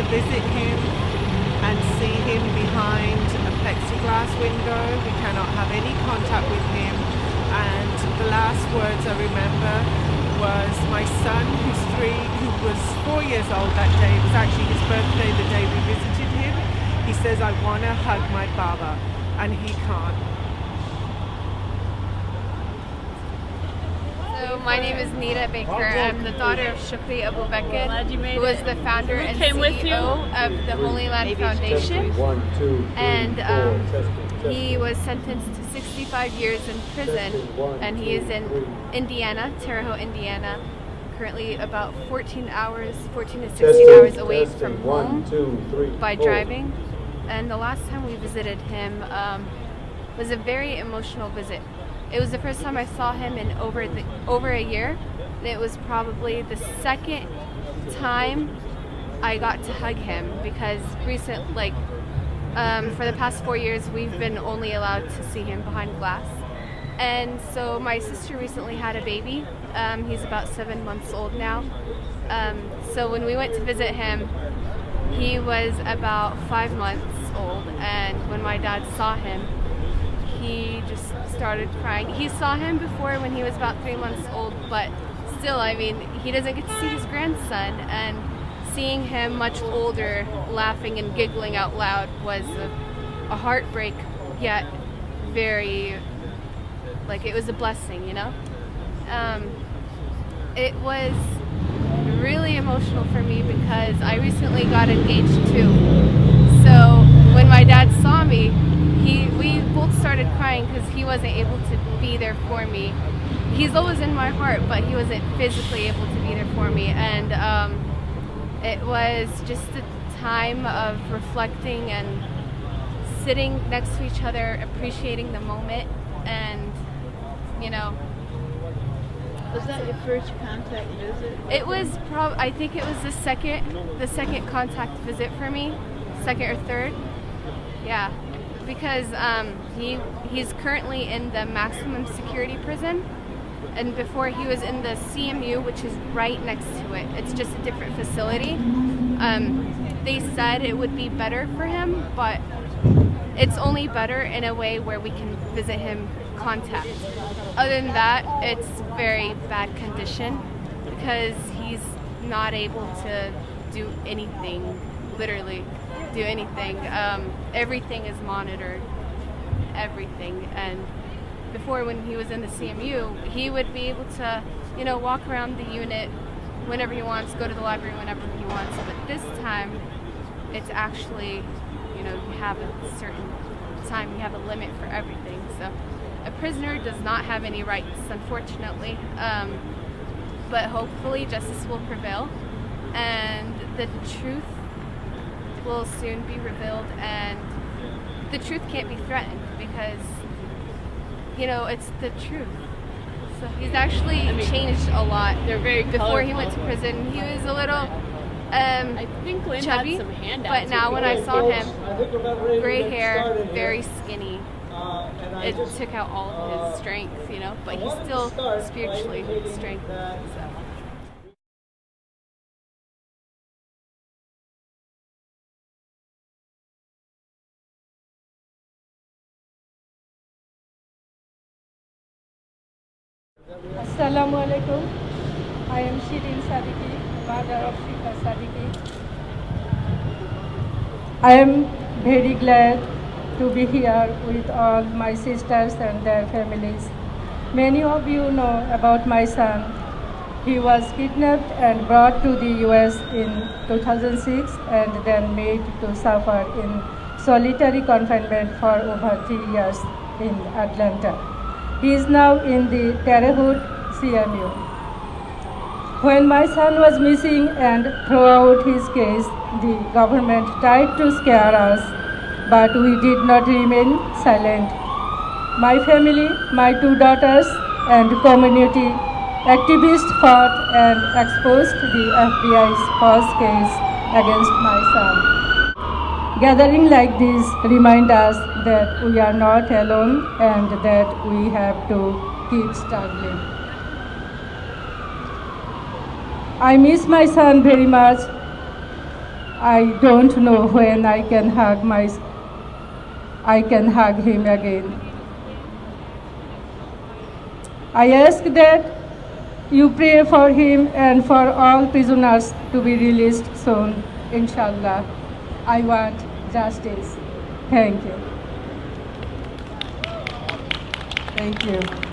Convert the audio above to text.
visit him and see him behind a plexiglass window. We cannot have any contact with him. And the last words I remember was my son, who's 3, who was 4 years old that day. It was actually his birthday the day we visited him. He says, "I want to hug my Baba," and he can't. So my name is Nita Baker. I'm the daughter of Shukri Abu Bakr, who was the founder and CEO of the Holy Land Foundation. And he was sentenced to 65 years in prison, and he is in Indiana, Terre Haute, Indiana, currently about 14 to 16 hours away from home by driving. And the last time we visited him was a very emotional visit. It was the first time I saw him in over a year. And it was probably the second time I got to hug him, because for the past 4 years we've been only allowed to see him behind glass. And so my sister recently had a baby. He's about 7 months old now. So when we went to visit him, he was about 5 months old, and when my dad saw him, he just started crying. He saw him before when he was about 3 months old, but still, I mean, he doesn't get to see his grandson, and seeing him much older laughing and giggling out loud was a heartbreak, yet very, it was a blessing, you know? It was really emotional for me because I recently got engaged too. So when my dad saw me, we both started crying because he wasn't able to be there for me. He's always in my heart, but he wasn't physically able to be there for me. And it was just a time of reflecting and sitting next to each other, appreciating the moment, and, you know. Was that your first contact visit? It was I think it was the second contact visit for me, second or third. Yeah, because he's currently in the maximum security prison, and before he was in the CMU, which is right next to it. It's just a different facility. They said it would be better for him, but it's only better in a way where we can visit him contact. Other than that, it's very bad condition because he's not able to do anything, literally do anything. Everything is monitored, everything. And before, when he was in the CMU, he would be able to, you know, walk around the unit whenever he wants, go to the library whenever he wants. But this time, it's actually, you know, you have a certain time, you have a limit for everything. So a prisoner does not have any rights, unfortunately, but hopefully justice will prevail and the truth will soon be revealed, and the truth can't be threatened because, you know, it's the truth. So he's actually changed a lot. They're very Before he went to prison, he was a little I think Lynn chubby, had some handouts, but now when I saw him, gray hair, very skinny, it took out all of his strength, you know, but he's still spiritually strengthened. So. Assalamu alaikum. I am Shirin Sadiki, mother of Shifa Sadiki. I am very glad to be here with all my sisters and their families. Many of you know about my son. He was kidnapped and brought to the US in 2006 and then made to suffer in solitary confinement for over 3 years in Atlanta. He is now in the Terre Haute CMU. When my son was missing and throughout his case, the government tried to scare us, but we did not remain silent. My family, my 2 daughters, and community activists fought and exposed the FBI's false case against my son. Gathering like this remind us that we are not alone and that we have to keep struggling. I miss my son very much. I don't know when I can hug him again. I ask that you pray for him and for all prisoners to be released soon, inshallah. I want justice. Thank you. Thank you.